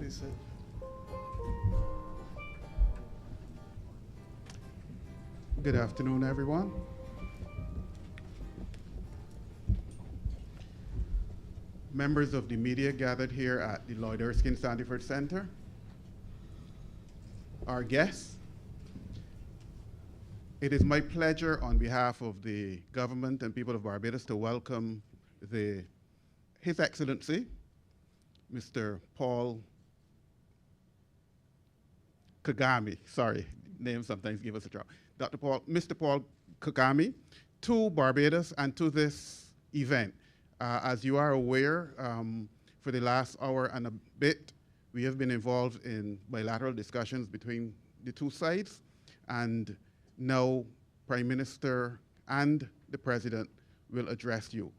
Please sit. Good afternoon, everyone. Members of the media gathered here at the Lloyd Erskine Sandiford Center, our guests, it is my pleasure on behalf of the government and people of Barbados to welcome His Excellency, Mr. Paul Kagame, sorry, names sometimes give us a trouble. Mr. Paul Kagame, to Barbados and to this event. As you are aware, for the last hour and a bit, we have been involved in bilateral discussions between the two sides, and now Prime Minister and the President will address you.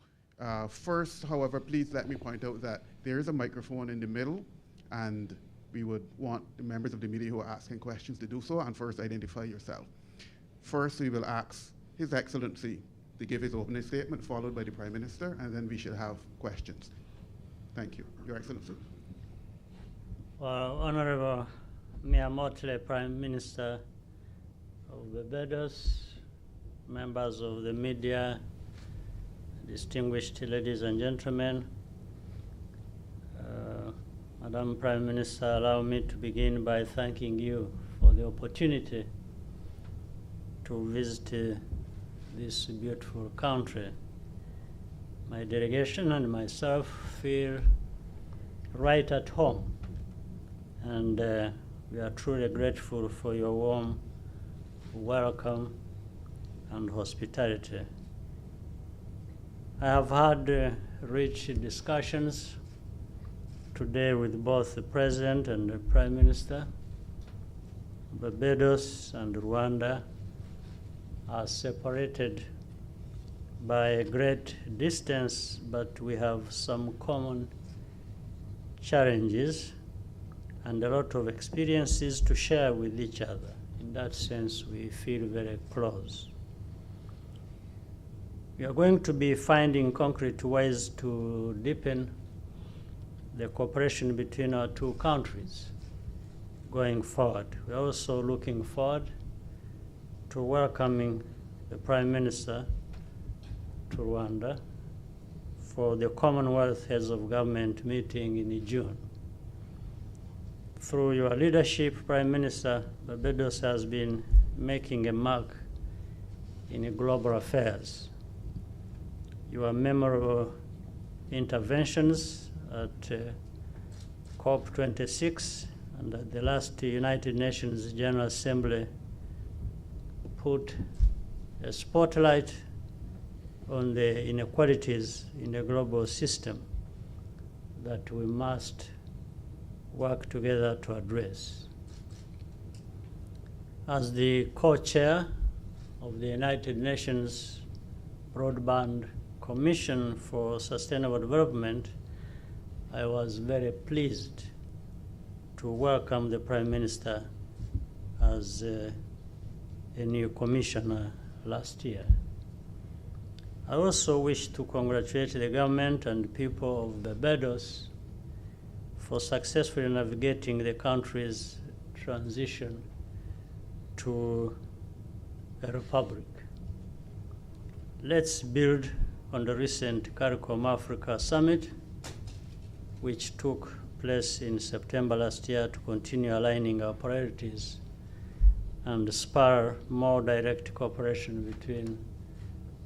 First, however, please let me point out that there is a microphone in the middle, and we would want the members of the media who are asking questions to do so, and first identify yourself. First, we will ask His Excellency to give his opening statement, followed by the Prime Minister, and then we should have questions. Thank you. Your Excellency. Well, Honorable Mayor Motley, Prime Minister of Barbados, members of the media, distinguished ladies and gentlemen, Madam Prime Minister, allow me to begin by thanking you for the opportunity to visit this beautiful country. My delegation and myself feel right at home, and we are truly grateful for your warm welcome and hospitality. I have had rich discussions today with both the President and the Prime Minister. Barbados and Rwanda are separated by a great distance, but we have some common challenges and a lot of experiences to share with each other. In that sense, we feel very close. We are going to be finding concrete ways to deepen the cooperation between our two countries going forward. We're also looking forward to welcoming the Prime Minister to Rwanda for the Commonwealth Heads of Government meeting in June. Through your leadership, Prime Minister, Barbados has been making a mark in global affairs. Your memorable interventions at COP26 and at the last United Nations General Assembly put a spotlight on the inequalities in the global system that we must work together to address. As the co-chair of the United Nations Broadband Commission for Sustainable Development, I was very pleased to welcome the Prime Minister as a new commissioner last year. I also wish to congratulate the government and people of Barbados for successfully navigating the country's transition to a republic. Let's build on the recent CARICOM Africa Summit, which took place in September last year, to continue aligning our priorities and spur more direct cooperation between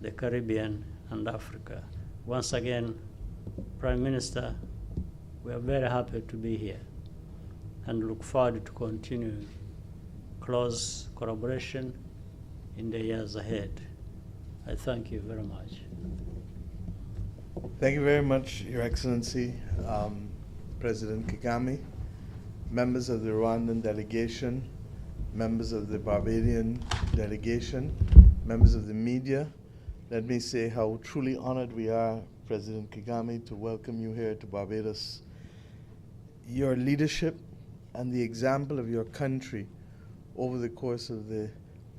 the Caribbean and Africa. Once again, Prime Minister, we are very happy to be here and look forward to continuing close collaboration in the years ahead. I thank you very much. Thank you very much, Your Excellency, President Kagame, members of the Rwandan delegation, members of the Barbadian delegation, members of the media. Let me say how truly honored we are, President Kagame, to welcome you here to Barbados. Your leadership and the example of your country over the course of the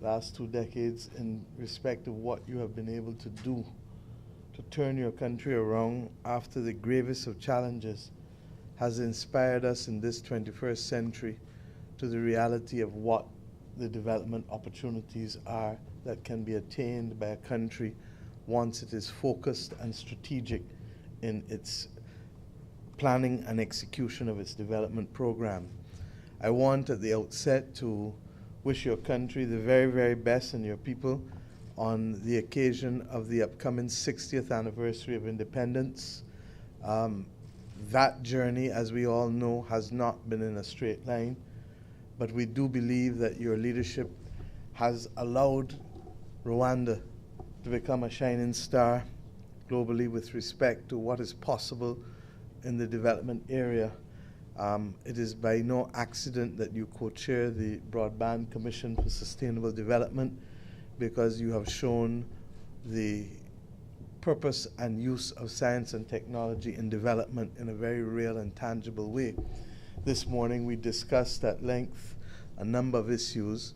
last 2 decades in respect of what you have been able to do to turn your country around after the gravest of challenges has inspired us in this 21st century to the reality of what the development opportunities are that can be attained by a country once it is focused and strategic in its planning and execution of its development program. I want at the outset to wish your country the very, very best and your people on the occasion of the upcoming 60th anniversary of independence. That journey, as we all know, has not been in a straight line, but we do believe that your leadership has allowed Rwanda to become a shining star globally with respect to what is possible in the development area. It is by no accident that you co-chair the Broadband Commission for Sustainable Development, because you have shown the purpose and use of science and technology in development in a very real and tangible way. This morning we discussed at length a number of issues,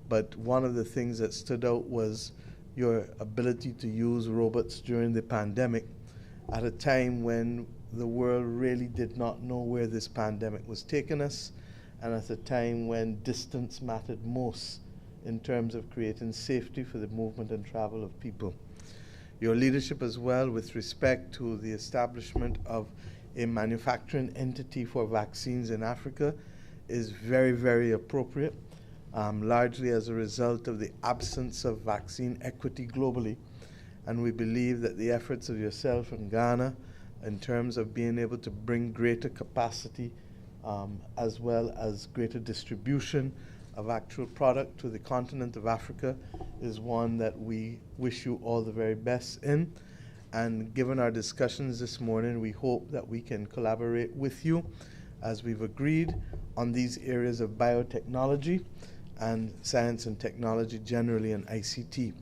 but one of the things that stood out was your ability to use robots during the pandemic at a time when the world really did not know where this pandemic was taking us, and at a time when distance mattered most in terms of creating safety for the movement and travel of people. Your leadership as well with respect to the establishment of a manufacturing entity for vaccines in Africa is very, very appropriate, largely as a result of the absence of vaccine equity globally. And we believe that the efforts of yourself and Ghana in terms of being able to bring greater capacity as well as greater distribution of actual product to the continent of Africa is one that we wish you all the very best in. And given our discussions this morning, we hope that we can collaborate with you as we've agreed on these areas of biotechnology and science and technology generally, and ICT.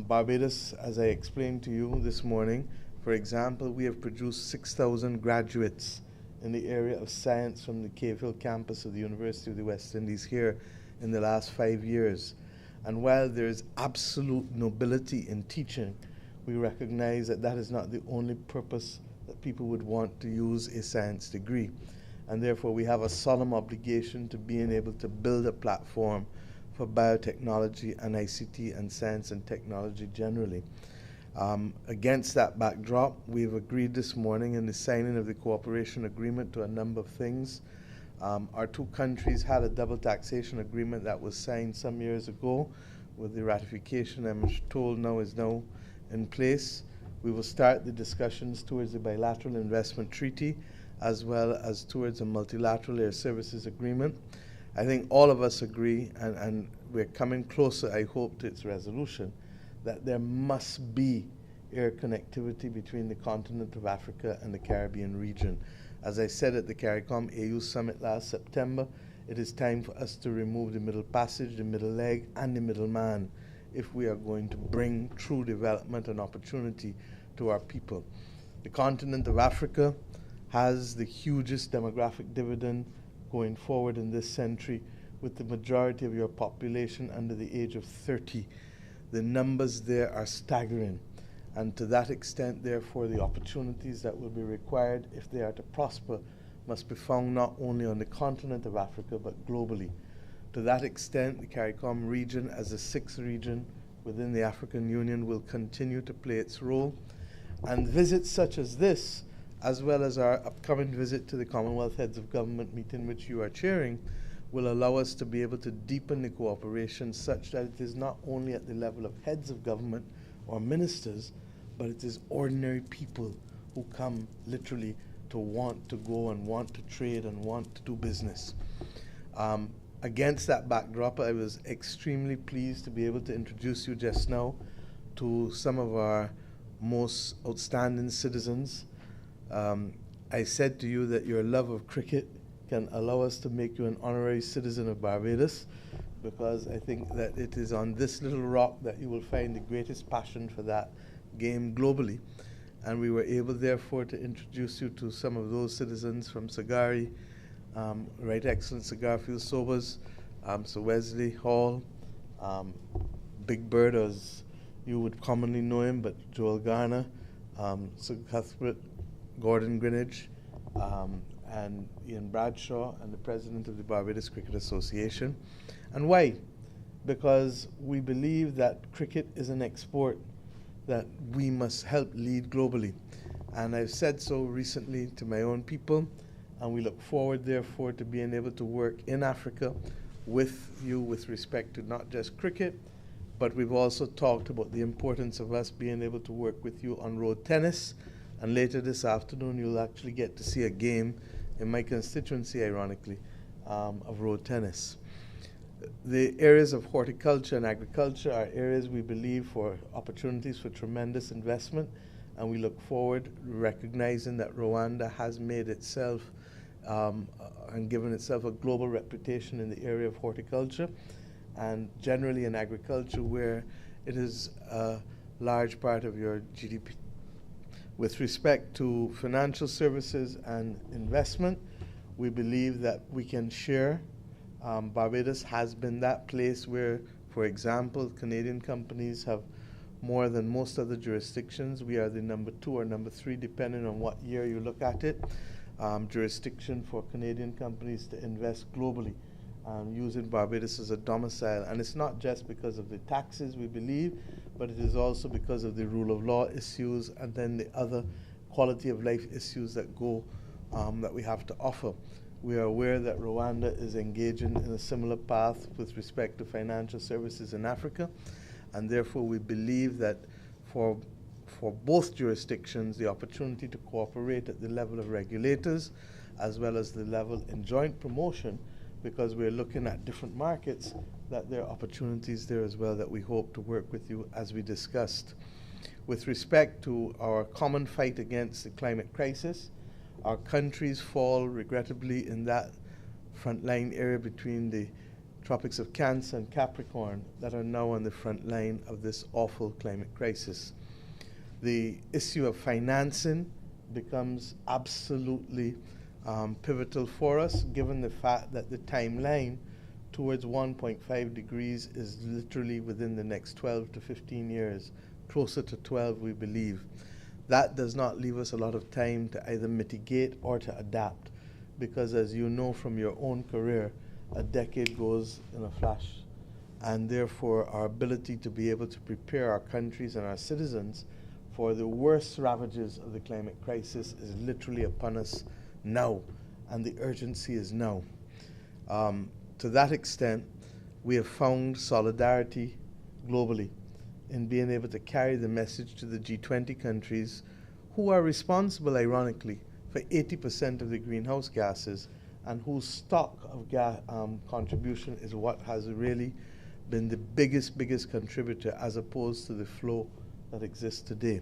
Barbados, as I explained to you this morning, for example, we have produced 6,000 graduates in the area of science from the Cave Hill campus of the University of the West Indies here in the last 5 years. And while there is absolute nobility in teaching, we recognize that that is not the only purpose that people would want to use a science degree. And therefore we have a solemn obligation to being able to build a platform for biotechnology and ICT and science and technology generally. Against that backdrop, we've agreed this morning in the signing of the cooperation agreement to a number of things. Our two countries had a double taxation agreement that was signed some years ago, with the ratification, I'm told now, is now in place. We will start the discussions towards the bilateral investment treaty as well as towards a multilateral air services agreement. I think all of us agree, and we're coming closer, I hope, to its resolution, that there must be air connectivity between the continent of Africa and the Caribbean region. As I said at the CARICOM AU Summit last September, it is time for us to remove the middle passage, the middle leg, and the middleman if we are going to bring true development and opportunity to our people. The continent of Africa has the hugest demographic dividend going forward in this century, with the majority of your population under the age of 30. The numbers there are staggering, and to that extent, therefore, the opportunities that will be required if they are to prosper must be found not only on the continent of Africa but globally. To that extent, the CARICOM region, as the sixth region within the African Union, will continue to play its role, and visits such as this, as well as our upcoming visit to the Commonwealth Heads of Government meeting, which you are chairing, will allow us to be able to deepen the cooperation such that it is not only at the level of heads of government or ministers, but it is ordinary people who come literally to want to go and want to trade and want to do business. Against that backdrop, I was extremely pleased to be able to introduce you just now to some of our most outstanding citizens. I said to you that your love of cricket can allow us to make you an honorary citizen of Barbados, because I think that it is on this little rock that you will find the greatest passion for that game globally. And we were able, therefore, to introduce you to some of those citizens from Sagari, Right Excellent Cigarfield Sobers, Sir Wesley Hall, Big Bird, as you would commonly know him, but Joel Garner, Sir Cuthbert Gordon Greenwich, and Ian Bradshaw, and the president of the Barbados Cricket Association. And why? Because we believe that cricket is an export that we must help lead globally. And I've said so recently to my own people, and we look forward, therefore, to being able to work in Africa with you with respect to not just cricket, but we've also talked about the importance of us being able to work with you on road tennis. And later this afternoon, you'll actually get to see a game in my constituency, ironically, of road tennis. The areas of horticulture and agriculture are areas we believe for opportunities for tremendous investment, and we look forward recognizing that Rwanda has made itself and given itself a global reputation in the area of horticulture and generally in agriculture, where it is a large part of your GDP. With respect to financial services and investment, we believe that we can share. Barbados has been that place where, for example, Canadian companies have more than most other jurisdictions. We are the number 2 or number 3, depending on what year you look at it, jurisdiction for Canadian companies to invest globally, using Barbados as a domicile. And it's not just because of the taxes, we believe, but it is also because of the rule of law issues and then the other quality of life issues that go that we have to offer. We are aware that Rwanda is engaging in a similar path with respect to financial services in Africa, and therefore we believe that for both jurisdictions, the opportunity to cooperate at the level of regulators as well as the level in joint promotion, because we're looking at different markets, that there are opportunities there as well that we hope to work with you as we discussed. With respect to our common fight against the climate crisis, our countries fall regrettably in that frontline area between the tropics of Cancer and Capricorn that are now on the front line of this awful climate crisis. The issue of financing becomes absolutely pivotal for us, given the fact that the timeline towards 1.5 degrees is literally within the next 12 to 15 years, closer to 12, we believe. That does not leave us a lot of time to either mitigate or to adapt, because as you know from your own career, a decade goes in a flash. And therefore, our ability to be able to prepare our countries and our citizens for the worst ravages of the climate crisis is literally upon us now, and the urgency is now. To that extent, we have found solidarity globally in being able to carry the message to the G20 countries, who are responsible, ironically, for 80% of the greenhouse gases, and whose stock of contribution is what has really been the biggest contributor as opposed to the flow that exists today.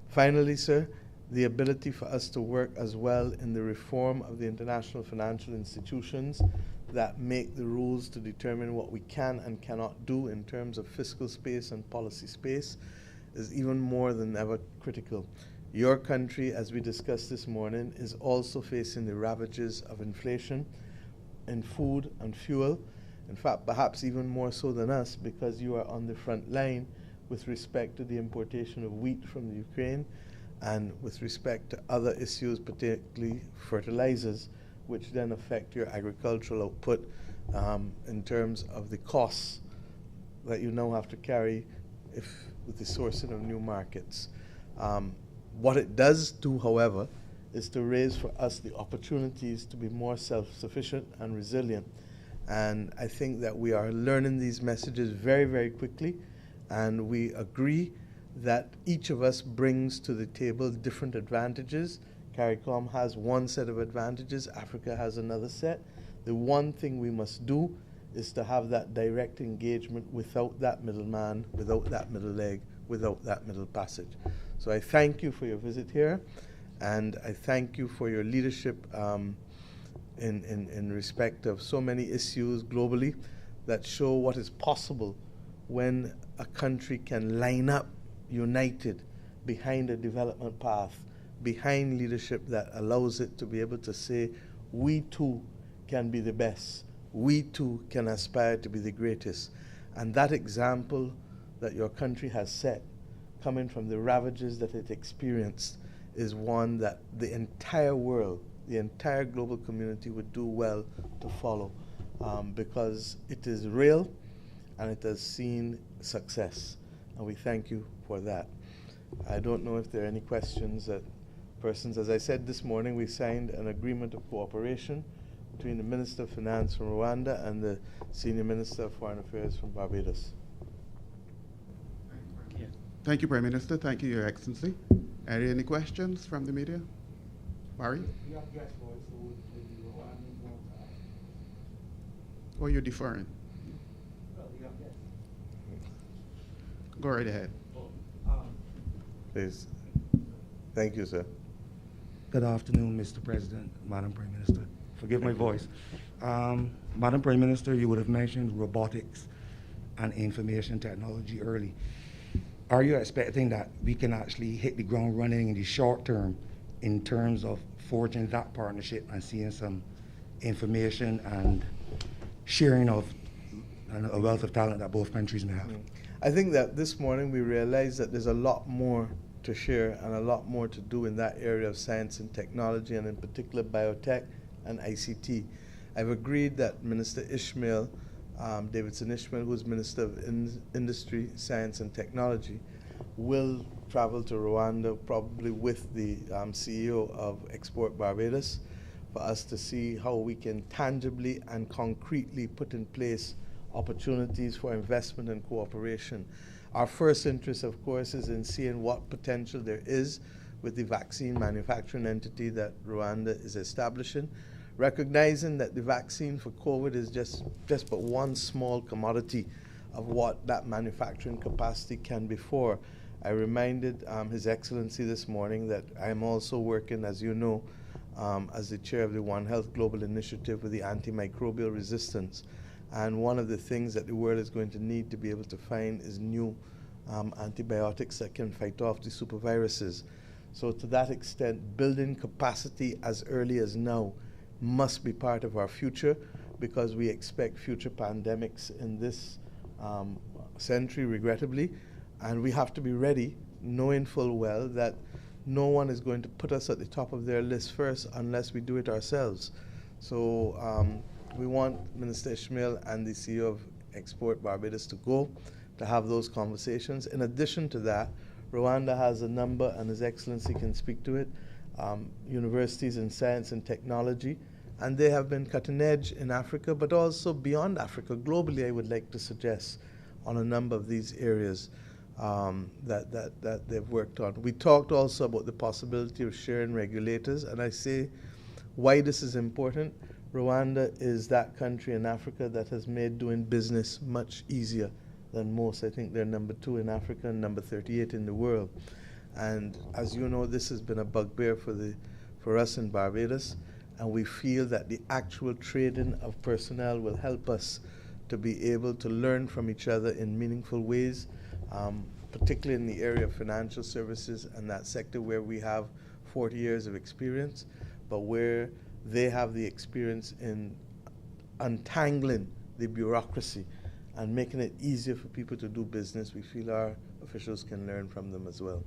Finally, sir, the ability for us to work as well in the reform of the international financial institutions that make the rules to determine what we can and cannot do in terms of fiscal space and policy space is even more than ever critical. Your country, as we discussed this morning, is also facing the ravages of inflation in food and fuel. In fact, perhaps even more so than us, because you are on the front line with respect to the importation of wheat from the Ukraine and with respect to other issues, particularly fertilizers, which then affect your agricultural output in terms of the costs that you now have to carry with the sourcing of new markets. What it does do, however, is to raise for us the opportunities to be more self-sufficient and resilient. And I think that we are learning these messages very quickly, and we agree that each of us brings to the table different advantages. CARICOM has one set of advantages, Africa has another set. The one thing we must do is to have that direct engagement without that middleman, without that middle leg, without that middle passage. So I thank you for your visit here, and I thank you for your leadership in respect of so many issues globally that show what is possible when a country can line up united behind a development path, behind leadership that allows it to be able to say, we too can be the best, we too can aspire to be the greatest. And that example that your country has set, coming from the ravages that it experienced, is one that the entire world the entire global community would do well to follow, because it is real and it has seen success. And we thank you for that. I don't know if there are any questions that persons, as I said this morning, we signed an agreement of cooperation between the Minister of Finance from Rwanda and the Senior Minister of Foreign Affairs from Barbados. Thank you, Prime Minister. Thank you, Your Excellency. Are there any questions from the media? Barry? You have guest voice, so would the Rwandans want to ask? Or you're deferring? Well, you have guests. Go right ahead. Please. Thank you, sir. Good afternoon, Mr. President, Madam Prime Minister. Forgive my voice. Madam Prime Minister, you would have mentioned robotics and information technology early. Are you expecting that we can actually hit the ground running in the short term in terms of forging that partnership and seeing some information and sharing of a wealth of talent that both countries may have? I think that this morning we realized that there's a lot more to share and a lot more to do in that area of science and technology, and in particular biotech and ICT. I've agreed that Minister Ishmael, Davidson Ishmael, who's Minister of Industry, Science and Technology, will travel to Rwanda probably with the CEO of Export Barbados for us to see how we can tangibly and concretely put in place opportunities for investment and cooperation. Our first interest, of course, is in seeing what potential there is with the vaccine manufacturing entity that Rwanda is establishing, recognizing that the vaccine for COVID is just but one small commodity of what that manufacturing capacity can be for. I reminded His Excellency this morning that I'm also working, as you know, as the chair of the One Health Global Initiative with the antimicrobial resistance. And one of the things that the world is going to need to be able to find is new antibiotics that can fight off the superviruses. So to that extent, building capacity as early as now must be part of our future, because we expect future pandemics in this century, regrettably, and we have to be ready, knowing full well that no one is going to put us at the top of their list first unless we do it ourselves. So we want Minister Ishmael and the CEO of Export Barbados to go to have those conversations. In addition to that, Rwanda has a number, and His Excellency can speak to it, universities in science and technology, and they have been cutting edge in Africa, but also beyond Africa, globally, I would like to suggest, on a number of these areas that they've worked on. We talked also about the possibility of sharing regulators, and I say why this is important. Rwanda is that country in Africa that has made doing business much easier than most. I think they're number 2 in Africa and number 38 in the world. And as you know, this has been a bugbear for us in Barbados, and we feel that the actual trading of personnel will help us to be able to learn from each other in meaningful ways, particularly in the area of financial services and that sector where we have 40 years of experience, but where they have the experience in untangling the bureaucracy and making it easier for people to do business. We feel our officials can learn from them as well.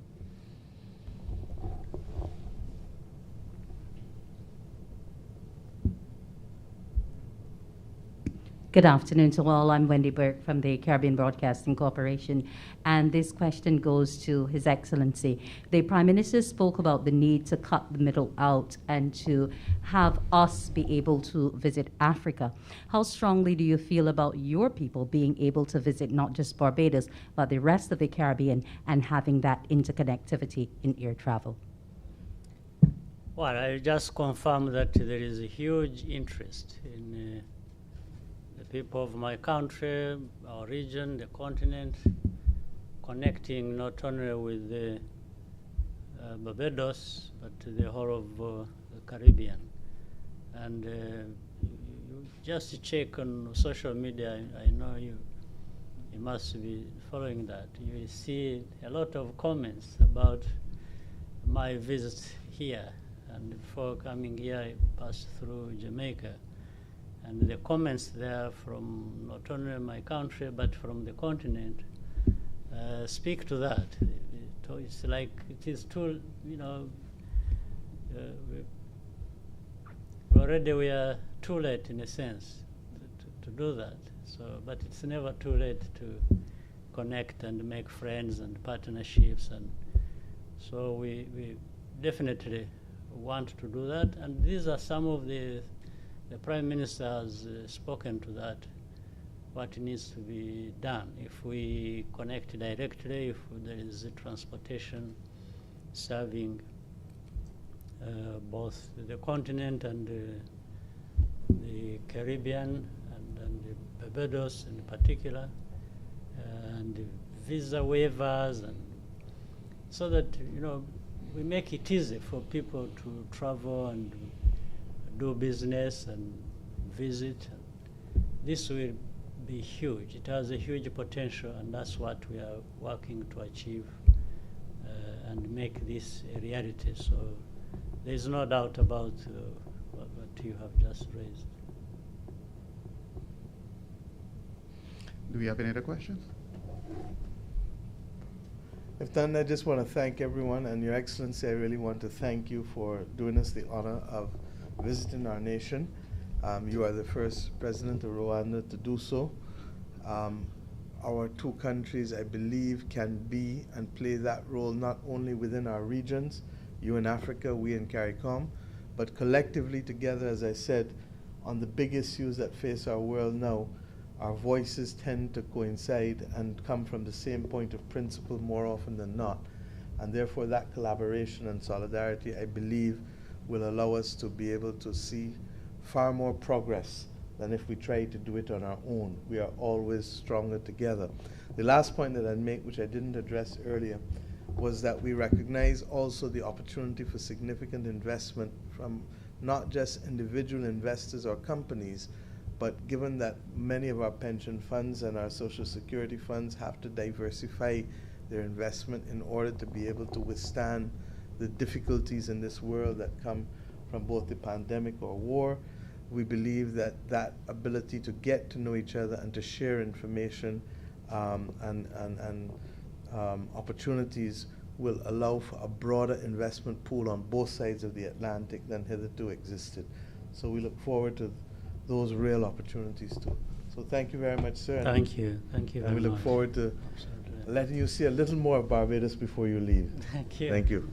Good afternoon to all. I'm Wendy Burke from the Caribbean Broadcasting Corporation, and this question goes to His Excellency. The Prime Minister spoke about the need to cut the middle out and to have us be able to visit Africa. How strongly do you feel about your people being able to visit not just Barbados, but the rest of the Caribbean and having that interconnectivity in air travel? Well, I just confirm that there is a huge interest in the people of my country, our region, the continent, connecting not only with Barbados, but the whole of the Caribbean. And you just check on social media, I know you must be following that. You will see a lot of comments about my visit here. And before coming here, I passed through Jamaica. And the comments there from not only my country, but from the continent, speak to that. It's like it is too, already we are too late in a sense to do that. So, but it's never too late to connect and make friends and partnerships, and so we definitely want to do that. And these are some of the Prime Minister has spoken to that, what needs to be done. If we connect directly, if there is a transportation serving both the continent and the Caribbean and the Barbados in particular, and the visa waivers, and so that we make it easy for people to travel and do business and visit. This will be huge. It has a huge potential, and that's what we are working to achieve and make this a reality. So there's no doubt about what you have just raised. Do we have any other questions? If done, I just want to thank everyone, and Your Excellency, I really want to thank you for doing us the honor of visiting our nation. You are the first president of Rwanda to do so. Our two countries, I believe, can be and play that role not only within our regions, you in Africa, we in CARICOM, but collectively together, as I said, on the big issues that face our world now. Our voices tend to coincide and come from the same point of principle more often than not. And therefore that collaboration and solidarity, I believe, will allow us to be able to see far more progress than if we try to do it on our own. We are always stronger together. The last point that I'd make, which I didn't address earlier, was that we recognize also the opportunity for significant investment from not just individual investors or companies, but given that many of our pension funds and our social security funds have to diversify their investment in order to be able to withstand the difficulties in this world that come from both the pandemic or war, we believe that that ability to get to know each other and to share information and opportunities will allow for a broader investment pool on both sides of the Atlantic than hitherto existed. So we look forward to those real opportunities too. So thank you very much, sir. Thank you very much. And we look forward to letting you see a little more of Barbados before you leave. Thank you. Thank you.